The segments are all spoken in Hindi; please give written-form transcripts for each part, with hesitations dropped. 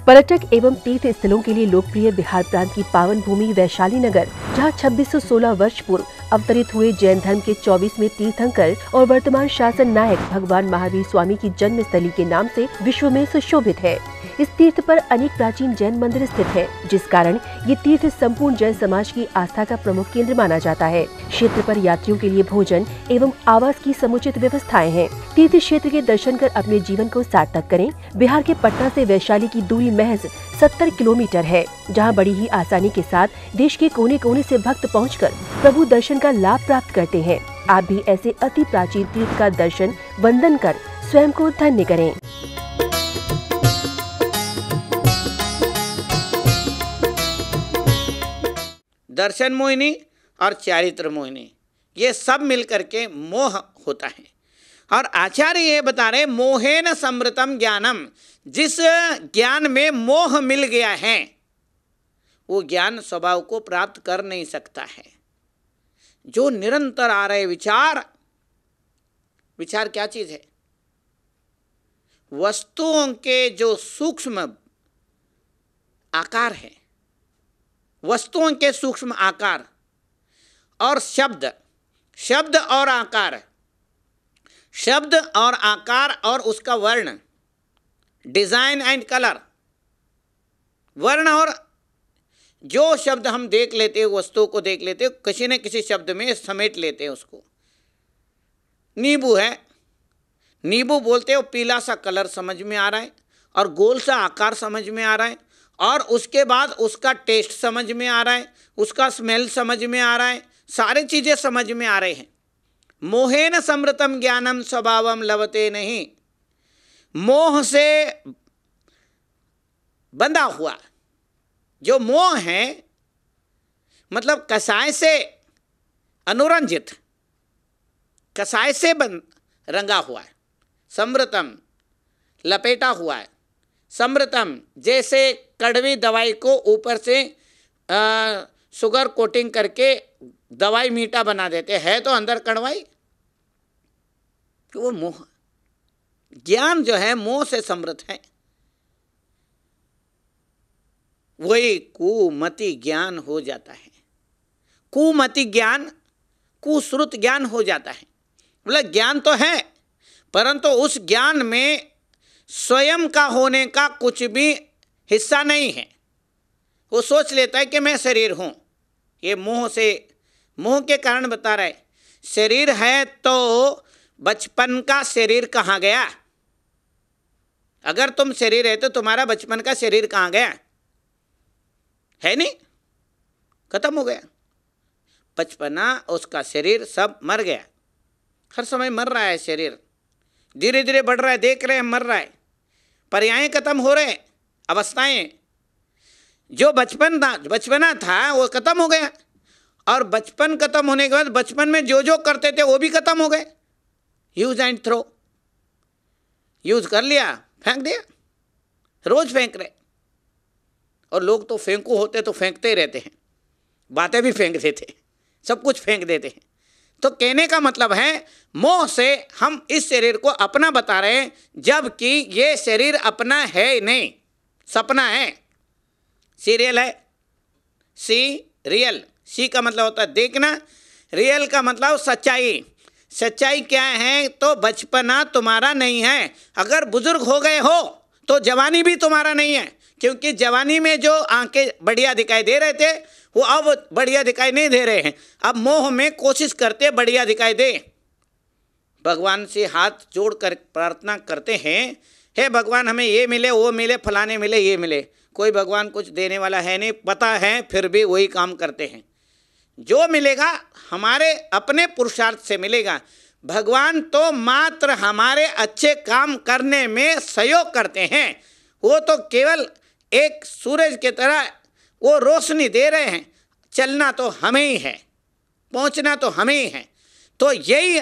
पर्यटक एवं तीर्थ स्थलों के लिए लोकप्रिय बिहार प्रांत की पावन भूमि वैशाली नगर, जहां 2616 वर्ष पूर्व अवतरित हुए जैन धर्म के 24वें तीर्थंकर और वर्तमान शासन नायक भगवान महावीर स्वामी की जन्म स्थली के नाम से विश्व में सुशोभित है। इस तीर्थ पर अनेक प्राचीन जैन मंदिर स्थित है, जिस कारण ये तीर्थ संपूर्ण जैन समाज की आस्था का प्रमुख केंद्र माना जाता है। क्षेत्र पर यात्रियों के लिए भोजन एवं आवास की समुचित व्यवस्थाएं हैं। तीर्थ क्षेत्र के दर्शन कर अपने जीवन को सार्थक करें। बिहार के पटना से वैशाली की दूरी महज 70 किलोमीटर है, जहां बड़ी ही आसानी के साथ देश के कोने कोने से भक्त पहुंचकर प्रभु दर्शन का लाभ प्राप्त करते हैं। आप भी ऐसे अति प्राचीन तीर्थ का दर्शन वंदन कर स्वयं को धन्य करें। दर्शन मोहिनी और चारित्र मोहिनी, ये सब मिलकर के मोह होता है। और आचार्य ये बता रहे, मोहेन समृतम ज्ञानम, जिस ज्ञान में मोह मिल गया है वो ज्ञान स्वभाव को प्राप्त कर नहीं सकता है। जो निरंतर आ रहे विचार क्या चीज है? वस्तुओं के जो सूक्ष्म आकार है, वस्तुओं के सूक्ष्म आकार और शब्द और आकार, शब्द और आकार और उसका वर्ण, डिजाइन एंड कलर, वर्ण, और जो शब्द हम देख लेते हैं, वस्तुओं को देख लेते हैं, किसी न किसी शब्द में समेट लेते हैं उसको। नींबू है, नींबू बोलते हो, पीला सा कलर समझ में आ रहा है और गोल सा आकार समझ में आ रहा है, और उसके बाद उसका टेस्ट समझ में आ रहा है, उसका स्मेल समझ में आ रहा है, सारी चीज़ें समझ में आ रहे हैं। मोहेन समृतम ज्ञानम स्वभावम लभते नहीं, मोह से बंधा हुआ जो मोह है, मतलब कसाय से अनुरंजित, कसाय से रंगा हुआ है। समृतम लपेटा हुआ है, समृतम जैसे कड़वी दवाई को ऊपर से शुगर कोटिंग करके दवाई मीठा बना देते है, तो अंदर कड़वाई। तो वो मोह, ज्ञान जो है मोह से समृद्ध है, वही कुमति ज्ञान हो जाता है। कुमति ज्ञान कुश्रुत ज्ञान हो जाता है। मतलब ज्ञान तो है, परंतु उस ज्ञान में स्वयं का होने का कुछ भी हिस्सा नहीं है। वो सोच लेता है कि मैं शरीर हूँ। ये मोह से, मोह के कारण बता रहा है। शरीर है तो बचपन का शरीर कहाँ गया? अगर तुम शरीर है तो तुम्हारा बचपन का शरीर कहाँ गया? है नहीं, खत्म हो गया। बचपना, उसका शरीर सब मर गया। हर समय मर रहा है शरीर, धीरे धीरे बढ़ रहा है, देख रहे हैं मर रहा है। पर्याय खत्म हो रहे, अवस्थाएं। जो बचपना था वो खत्म हो गया, और बचपन खत्म होने के बाद बचपन में जो जो करते थे वो भी खत्म हो गए। यूज एंड थ्रो, यूज कर लिया, फेंक दिया, रोज फेंक रहे। और लोग तो फेंकू होते तो फेंकते ही रहते हैं, बातें भी फेंक देते, सब कुछ फेंक देते हैं। तो कहने का मतलब है, मोह से हम इस शरीर को अपना बता रहे हैं, जबकि ये शरीर अपना है ही नहीं, सपना है। सीरियल है, सी रियल, सी का मतलब होता है देखना, रियल का मतलब सच्चाई। सच्चाई क्या है? तो बचपना तुम्हारा नहीं है। अगर बुजुर्ग हो गए हो तो जवानी भी तुम्हारा नहीं है, क्योंकि जवानी में जो आंखें बढ़िया दिखाई दे रहे थे वो अब बढ़िया दिखाई नहीं दे रहे हैं। अब मोह में कोशिश करते बढ़िया दिखाई दे। भगवान से हाथ जोड़कर प्रार्थना करते हैं, हे भगवान हमें ये मिले, वो मिले, फलाने मिले, ये मिले। कोई भगवान कुछ देने वाला है नहीं, पता है, फिर भी वही काम करते हैं। जो मिलेगा हमारे अपने पुरुषार्थ से मिलेगा। भगवान तो मात्र हमारे अच्छे काम करने में सहयोग करते हैं। वो तो केवल एक सूरज की तरह वो रोशनी दे रहे हैं। चलना तो हमें ही है, पहुंचना तो हमें ही है। तो यही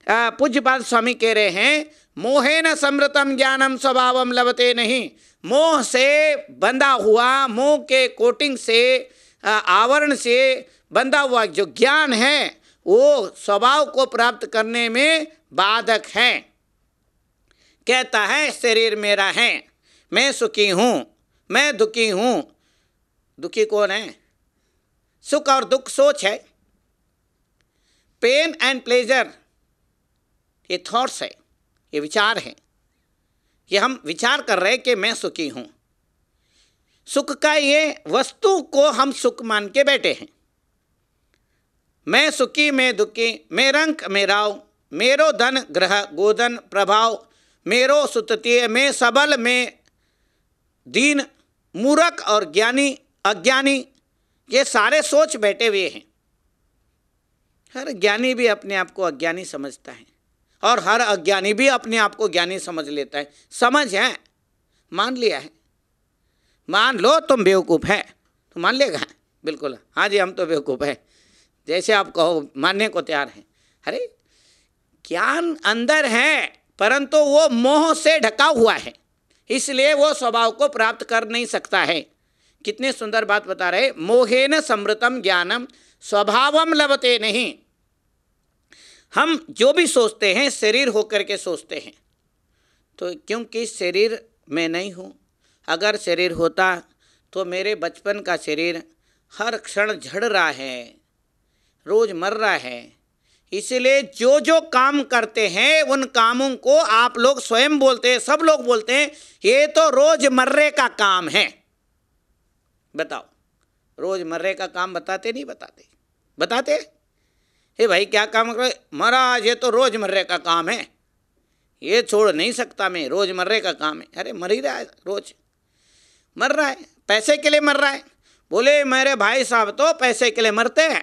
पूज्यपाद स्वामी कह रहे हैं, मोहेन समृतम ज्ञानम स्वभावम लभते नहीं। मोह से बंधा हुआ, मोह के कोटिंग से, आवरण से बंधा हुआ जो ज्ञान है वो स्वभाव को प्राप्त करने में बाधक है। कहता है शरीर मेरा है, मैं सुखी हूँ, मैं दुखी हूँ। दुखी कौन है? सुख और दुख सोच है। पेन एंड प्लेजर ये थॉट्स है, ये विचार है। ये हम विचार कर रहे हैं कि मैं सुखी हूँ। सुख का ये वस्तु को हम सुख मान के बैठे हैं। मैं सुखी मैं दुखी, मैं रंक मैं राव, मेरो धन ग्रह गोधन प्रभाव, मेरो सुततीय, मैं सबल मैं दीन, मूर्ख और ज्ञानी अज्ञानी, ये सारे सोच बैठे हुए हैं। हर ज्ञानी भी अपने आप को अज्ञानी समझता है और हर अज्ञानी भी अपने आप को ज्ञानी समझ लेता है। समझ है, मान लिया है। मान लो तुम बेवकूफ़ है तो मान लेगा बिल्कुल, हाँ जी हम तो बेवकूफ़ है, जैसे आप कहो मानने को तैयार हैं। अरे ज्ञान अंदर है परंतु वो मोह से ढका हुआ है, इसलिए वो स्वभाव को प्राप्त कर नहीं सकता है। कितने सुंदर बात बता रहे, मोहेन समृतम ज्ञानम स्वभावम लभते नहीं। हम जो भी सोचते हैं शरीर होकर के सोचते हैं, तो क्योंकि शरीर मैं नहीं हूँ। अगर शरीर होता तो मेरे बचपन का शरीर हर क्षण झड़ रहा है, रोज मर रहा है। इसलिए जो जो काम करते हैं उन कामों को आप लोग स्वयं बोलते हैं, सब लोग बोलते हैं ये तो रोजमर्रे का काम है। बताओ, रोजमर्रे का काम बताते नहीं बताते? बताते हे भाई क्या काम कर, महाराज ये तो रोजमर्रे का काम है, ये छोड़ नहीं सकता मैं, रोजमर्रे का काम है। अरे मर ही रहा है, रोज मर रहा है, पैसे के लिए मर रहा है। बोले मेरे भाई साहब तो पैसे के लिए मरते हैं।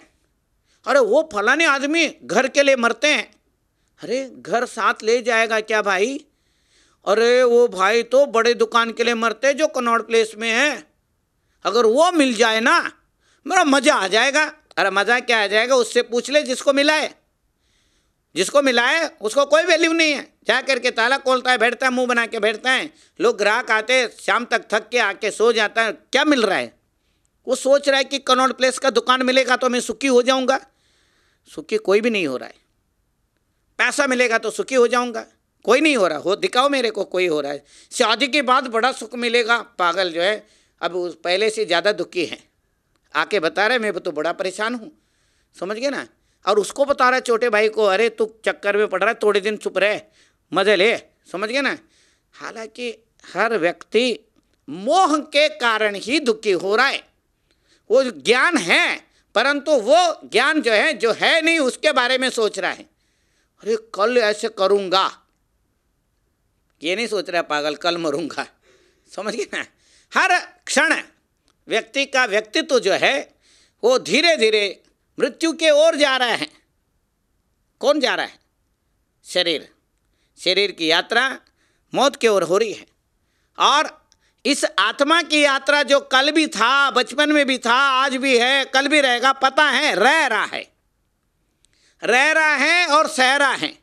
अरे वो फलाने आदमी घर के लिए मरते हैं। अरे घर साथ ले जाएगा क्या भाई? अरे वो भाई तो बड़े दुकान के लिए मरते जो कनॉट प्लेस में है, अगर वो मिल जाए ना मेरा मज़ा आ जाएगा। अरे मज़ा क्या आ जाएगा, उससे पूछ ले जिसको मिला है। जिसको मिला है उसको कोई वैल्यू नहीं है, जा करके ताला खोलता है, बैठता है, मुंह बना के बैठता है। लोग ग्राहक आते हैं, शाम तक थक के आके सो जाता है। क्या मिल रहा है? वो सोच रहा है कि कनॉट प्लेस का दुकान मिलेगा तो मैं सुखी हो जाऊंगा। सुखी कोई भी नहीं हो रहा है। पैसा मिलेगा तो सुखी हो जाऊंगा, कोई नहीं हो रहा। हो दिखाओ मेरे को कोई हो रहा है। शादी के बाद बड़ा सुख मिलेगा, पागल जो है अब उस पहले से ज़्यादा दुखी है। आके बता रहे मैं तो बड़ा परेशान हूँ, समझ गए ना। और उसको बता रहा है छोटे भाई को, अरे तू चक्कर में पड़ रहा है, थोड़े दिन चुप रहे, मजे ले, समझ गए ना। हालांकि हर व्यक्ति मोह के कारण ही दुखी हो रहा है। वो ज्ञान है परंतु वो ज्ञान जो है नहीं उसके बारे में सोच रहा है। अरे कल ऐसे करूँगा, ये नहीं सोच रहा पागल कल मरूंगा, समझ गए ना। हर क्षण व्यक्ति का व्यक्तित्व जो है वो धीरे धीरे मृत्यु के ओर जा रहा है। कौन जा रहा है? शरीर। शरीर की यात्रा मौत की ओर हो रही है। और इस आत्मा की यात्रा जो कल भी था, बचपन में भी था, आज भी है, कल भी रहेगा, पता है, रह रहा है और सह रहा है।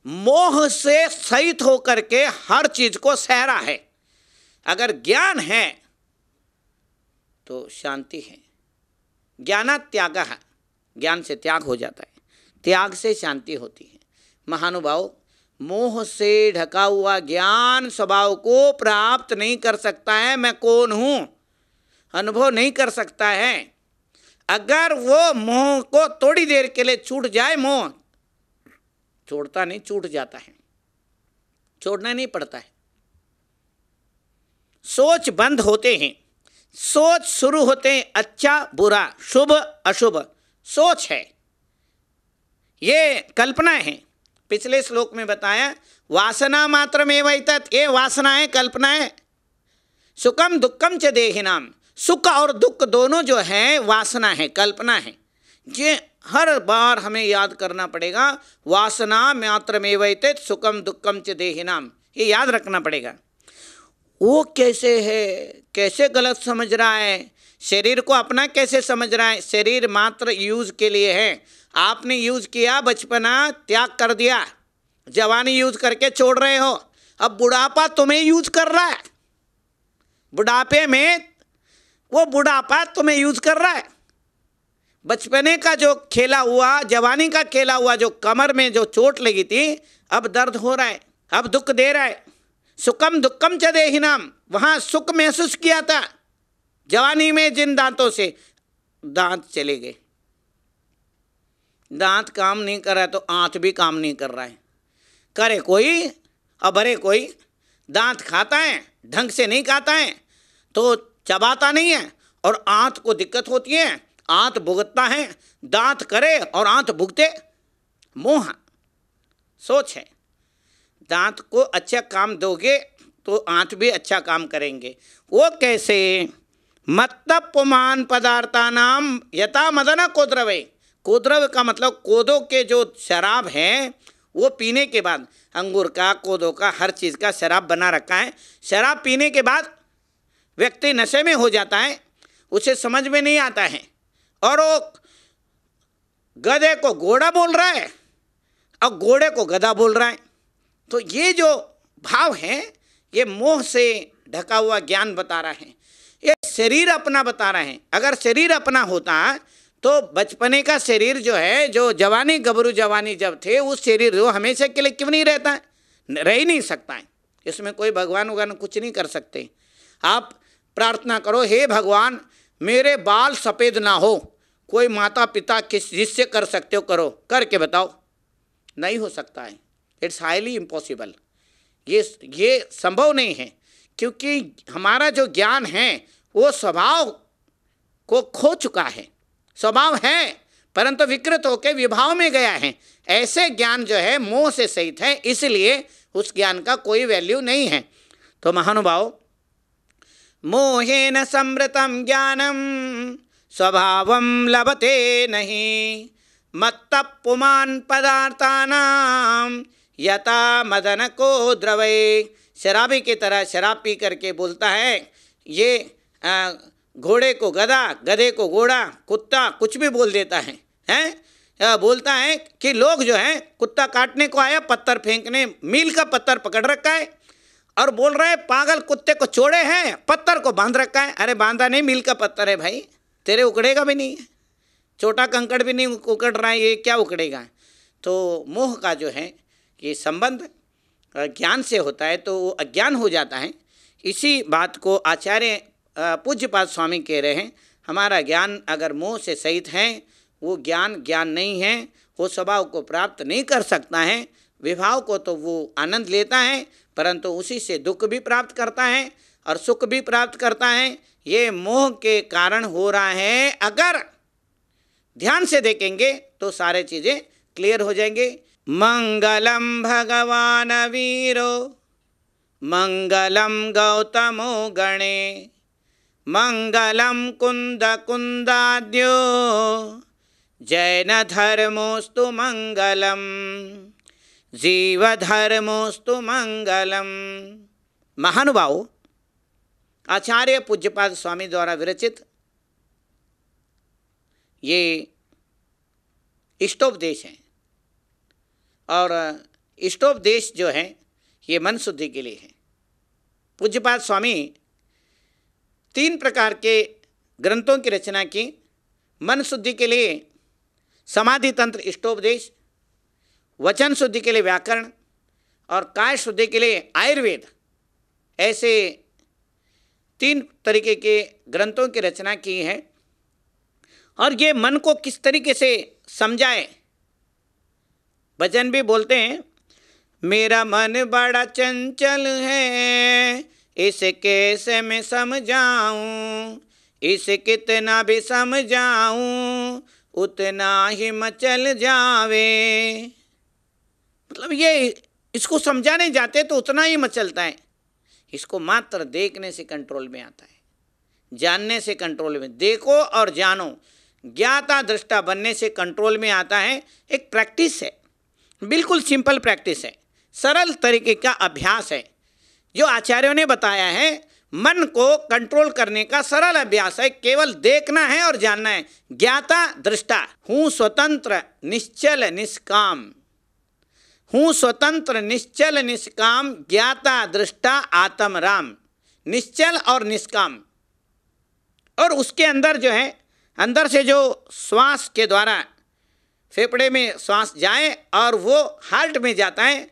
मोह से सहित होकर के हर चीज को सह रहा है। अगर ज्ञान है तो शांति है। ज्ञानात् त्यागः, ज्ञान से त्याग हो जाता है, त्याग से शांति होती है। महानुभाव, मोह से ढका हुआ ज्ञान स्वभाव को प्राप्त नहीं कर सकता है। मैं कौन हूँ अनुभव नहीं कर सकता है। अगर वो मोह को थोड़ी देर के लिए छूट जाए, मोह छोड़ता नहीं, छूट जाता है, छोड़ना नहीं पड़ता है। सोच बंद होते हैं, सोच शुरू होते हैं, अच्छा बुरा शुभ अशुभ सोच है, ये कल्पना है। पिछले श्लोक में बताया वासना मात्रमेव एतत्, ये वासना है, कल्पना है। सुखम दुखम च देहिनाम, सुख और दुख दोनों जो है वासना है, कल्पना है। ये हर बार हमें याद करना पड़ेगा। वासना मात्रमेव एतत् सुखम दुखम च देहिनाम, ये याद रखना पड़ेगा। वो कैसे है, कैसे गलत समझ रहा है, शरीर को अपना कैसे समझ रहा है। शरीर मात्र यूज के लिए है। आपने यूज किया, बचपना त्याग कर दिया, जवानी यूज करके छोड़ रहे हो, अब बुढ़ापा तुम्हें यूज कर रहा है। बुढ़ापे में वो बुढ़ापा तुम्हें यूज कर रहा है। बचपने का जो खेला हुआ, जवानी का खेला हुआ, जो कमर में जो चोट लगी थी, अब दर्द हो रहा है, अब दुख दे रहा है। सुखम दुखम च देहिनाम, वहाँ सुख महसूस किया था जवानी में जिन दांतों से, दांत चले गए, दांत काम नहीं कर रहा है तो आंत भी काम नहीं कर रहा है। करे कोई और भरे कोई, दांत खाता है ढंग से नहीं खाता है तो चबाता नहीं है और आंत को दिक्कत होती है, आंत भुगतता है, दांत करे और आंत भुगते, मोह सोच है। दांत को अच्छा काम दोगे तो आंत भी अच्छा काम करेंगे। वो कैसे? मत्तप पुमान पदार्थानाम यथा मदन कोद्रवे, कोद्रव का मतलब कोदो के जो शराब है वो पीने के बाद, अंगूर का, कोदो का, हर चीज़ का शराब बना रखा है। शराब पीने के बाद व्यक्ति नशे में हो जाता है, उसे समझ में नहीं आता है और वो गधे को घोड़ा बोल रहा है और घोड़े को गधा बोल रहा है। तो ये जो भाव है ये मोह से ढका हुआ ज्ञान बता रहा है, ये शरीर अपना बता रहे हैं। अगर शरीर अपना होता तो बचपने का शरीर जो है, जो जवानी गबरू जवानी जब थे, उस शरीर वो हमेशा के लिए क्यों नहीं रहता है? रह ही नहीं सकता है। इसमें कोई भगवान वगवान कुछ नहीं कर सकते। आप प्रार्थना करो, हे भगवान मेरे बाल सफ़ेद ना हो, कोई माता पिता किस जिससे कर सकते हो करो, करके बताओ, नहीं हो सकता है। इट्स हाईली इम्पॉसिबल, ये संभव नहीं है, क्योंकि हमारा जो ज्ञान है वो स्वभाव को खो चुका है। स्वभाव है परंतु विकृत होकर विभाव में गया है। ऐसे ज्ञान जो है मोह से सहित है, इसलिए उस ज्ञान का कोई वैल्यू नहीं है। तो महानुभाव, मोहेन समृतम ज्ञानम स्वभावम लभते नहीं, मत्तप पुमान पदार्थानाम यथा मदन को द्रवे। शराबी की तरह शराब पी करके बोलता है, ये घोड़े को गधा, गधे को घोड़ा, कुत्ता कुछ भी बोल देता है, बोलता है कि लोग जो हैं, कुत्ता काटने को आया, पत्थर फेंकने, मील का पत्थर पकड़ रखा है और बोल रहा है पागल कुत्ते को छोड़े हैं, पत्थर को बांध रखा है। अरे बांधा नहीं, मील का पत्थर है भाई, तेरे उकड़ेगा भी नहीं है, छोटा कंकड़ भी नहीं उकड़ रहा है, ये क्या उकड़ेगा। तो मोह का जो है ये संबंध ज्ञान से होता है तो वो अज्ञान हो जाता है। इसी बात को आचार्य पूज्यपाद स्वामी कह रहे हैं, हमारा ज्ञान अगर मोह से सहित है वो ज्ञान नहीं है, वो स्वभाव को प्राप्त नहीं कर सकता है। विभाव को तो वो आनंद लेता है परंतु उसी से दुख भी प्राप्त करता है और सुख भी प्राप्त करता है। ये मोह के कारण हो रहा है। अगर ध्यान से देखेंगे तो सारे चीज़ें क्लियर हो जाएंगे। मंगलम भगवान वीरो मंगलम गौतमो गणे मंगलम कुंद कुंदाद्यो जैन धर्मोस्तु मंगलम जीव धर्मोस्तु मंगलम। महानुभाव, आचार्य पूज्यपाद स्वामी द्वारा विरचित ये इष्टोपदेश है और इष्टोपदेश जो है ये मन शुद्धि के लिए है। पूज्यपाद स्वामी 3 प्रकार के ग्रंथों की रचना की। मन शुद्धि के लिए समाधि तंत्र इष्टोपदेश, वचन शुद्धि के लिए व्याकरण और काय शुद्धि के लिए आयुर्वेद, ऐसे 3 तरीके के ग्रंथों की रचना की है। और ये मन को किस तरीके से समझाए, भजन भी बोलते हैं, मेरा मन बड़ा चंचल है इसे कैसे मैं समझाऊं, इसे कितना भी समझाऊं उतना ही मचल जावे। मतलब ये इसको समझाने जाते तो उतना ही मचलता है, इसको मात्र देखने से कंट्रोल में आता है, जानने से कंट्रोल में। देखो और जानो, ज्ञाता दृष्टा बनने से कंट्रोल में आता है। एक प्रैक्टिस है, बिल्कुल सिंपल प्रैक्टिस है, सरल तरीके का अभ्यास है जो आचार्यों ने बताया है। मन को कंट्रोल करने का सरल अभ्यास है, केवल देखना है और जानना है। ज्ञाता दृष्टा, हूँ स्वतंत्र निश्चल निष्काम, हूँ स्वतंत्र निश्चल निष्काम, ज्ञाता दृष्टा आत्म राम। निश्चल और निष्काम, और उसके अंदर जो है, अंदर से जो श्वास के द्वारा फेफड़े में श्वास जाए और वो हार्ट में जाता है,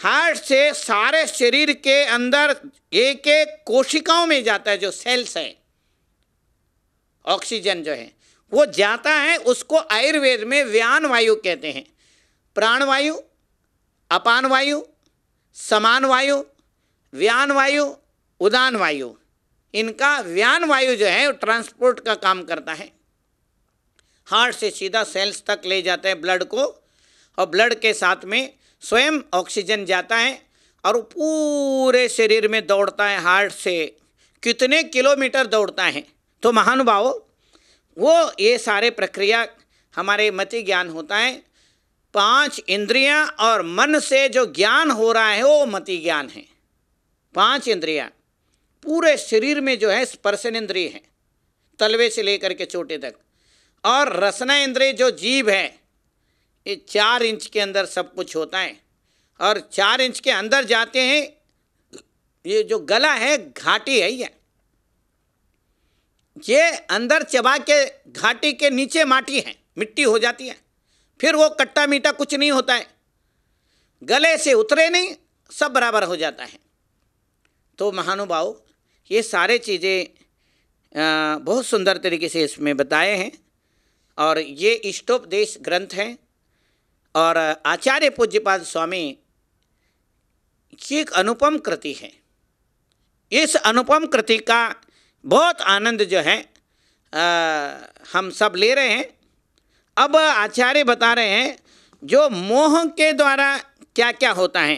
हार्ट से सारे शरीर के अंदर एक एक कोशिकाओं में जाता है, जो सेल्स है, ऑक्सीजन जो है वो जाता है, उसको आयुर्वेद में व्यान वायु कहते हैं। प्राण वायु, अपान वायु, समान वायु, व्यान वायु, उदान वायु, इनका व्यान वायु जो है वो ट्रांसपोर्ट का काम करता है। हार्ट से सीधा सेल्स तक ले जाते हैं ब्लड को, और ब्लड के साथ में स्वयं ऑक्सीजन जाता है और वो पूरे शरीर में दौड़ता है। हार्ट से कितने किलोमीटर दौड़ता है। तो महानुभावों, वो ये सारे प्रक्रिया हमारे मति ज्ञान होता है। 5 इंद्रियां और मन से जो ज्ञान हो रहा है वो मति ज्ञान है। 5 इंद्रियां पूरे शरीर में जो है स्पर्शन इंद्रिय है, तलवे से लेकर के चोटे तक, और रसना इंद्रिय जो जीभ है, ये 4 इंच के अंदर सब कुछ होता है। और 4 इंच के अंदर जाते हैं, ये जो गला है घाटी है, ये अंदर चबा के घाटी के नीचे माटी है, मिट्टी हो जाती है, फिर वो कट्टा मीठा कुछ नहीं होता है, गले से उतरे नहीं, सब बराबर हो जाता है। तो महानुभाव, ये सारे चीज़ें बहुत सुंदर तरीके से इसमें बताए हैं, और ये इष्टोपदेश ग्रंथ है। और आचार्य पूज्यपाद स्वामी की एक अनुपम कृति है। इस अनुपम कृति का बहुत आनंद जो है हम सब ले रहे हैं। अब आचार्य बता रहे हैं जो मोह के द्वारा क्या क्या होता है।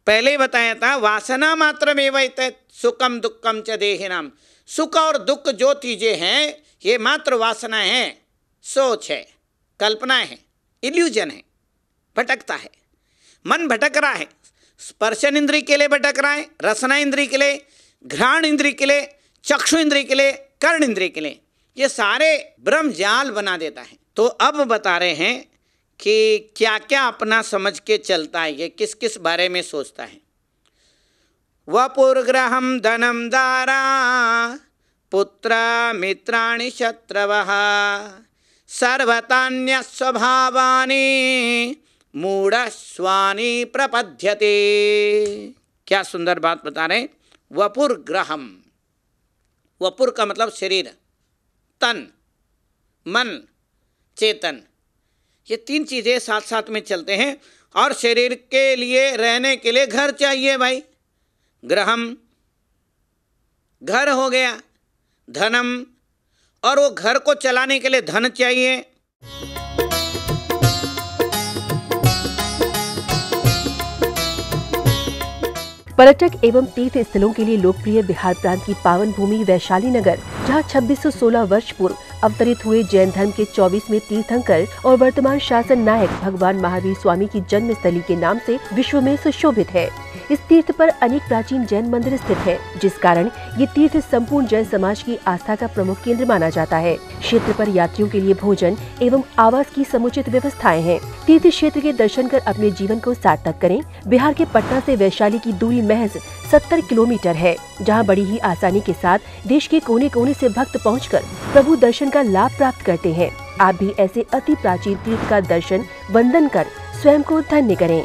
पहले ही बताया था, वासना मात्र में वैत सुखम दुखम च देहिनाम। सुख और दुख जो चीज़ें हैं ये मात्र वासना है, सोच है, कल्पना है, इल्यूजन है, भटकता है। मन भटक रहा है, स्पर्शन इंद्रिय के लिए भटक रहा है, रसना इंद्रिय के लिए, घ्राण इंद्रिय के लिए, चक्षु इंद्रिय के लिए, कर्ण इंद्रिय के लिए, ये सारे ब्रह्म जाल बना देता है। तो अब बता रहे हैं कि क्या क्या अपना समझ के चलता है, ये किस किस बारे में सोचता है। वपुर्ग्रहम धनम दारा पुत्र मित्राणि शत्रवः सर्वतान्य स्वभावानि मूढ़स्वानि प्रपद्यते। क्या सुंदर बात बता रहे। वपुर ग्रहम, वपुर का मतलब शरीर, तन, मन, चेतन, ये 3 चीज़ें साथ साथ में चलते हैं। और शरीर के लिए रहने के लिए घर चाहिए भाई, ग्रहम घर हो गया, धनम, और वो घर को चलाने के लिए धन चाहिए। पर्यटक एवं तीर्थ स्थलों के लिए लोकप्रिय बिहार प्रांत की पावन भूमि वैशाली नगर, जहां 2616 वर्ष पूर्व अवतरित हुए जैन धर्म के 24वें तीर्थंकर और वर्तमान शासन नायक भगवान महावीर स्वामी की जन्मस्थली के नाम से विश्व में सुशोभित है। इस तीर्थ पर अनेक प्राचीन जैन मंदिर स्थित है, जिस कारण ये तीर्थ संपूर्ण जैन समाज की आस्था का प्रमुख केंद्र माना जाता है। क्षेत्र पर यात्रियों के लिए भोजन एवं आवास की समुचित व्यवस्थाएं हैं। तीर्थ क्षेत्र के दर्शन कर अपने जीवन को सार्थक करें। बिहार के पटना से वैशाली की दूरी महज 70 किलोमीटर है, जहां बड़ी ही आसानी के साथ देश के कोने कोने से भक्त पहुंचकर प्रभु दर्शन का लाभ प्राप्त करते हैं। आप भी ऐसे अति प्राचीन तीर्थ का दर्शन वंदन कर स्वयं को धन्य करें।